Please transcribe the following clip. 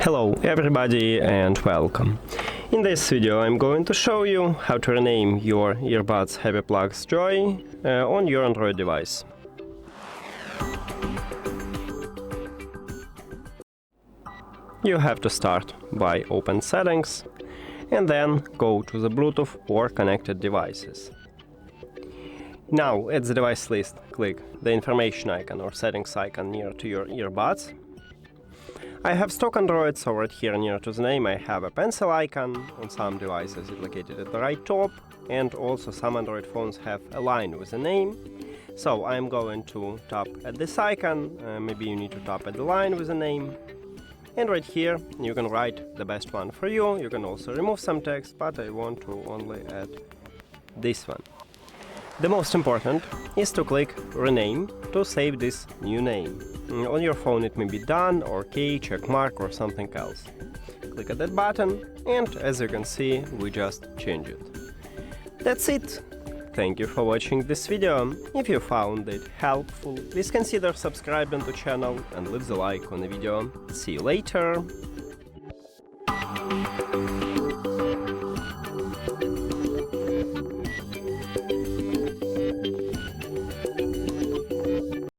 Hello everybody and welcome. In this video I'm going to show you how to rename your Earbuds Happy Plugs Joy on your Android device. You have to start by open settings and then go to the Bluetooth or connected devices. Now at the device list click the information icon or settings icon near to your earbuds. I have stock Android, so right here near to the name I have a pencil icon. On some devices it's located at the right top, and also some Android phones have a line with a name. So I'm going to tap at this icon, maybe you need to tap at the line with a name. And right here you can write the best one for you. You can also remove some text, but I want to only add this one. The most important is to click Rename to save this new name. On your phone it may be done, or OK, check mark, or something else. Click at that button, and as you can see, we just change it. That's it! Thank you for watching this video. If you found it helpful, please consider subscribing to the channel and leave the like on the video. See you later!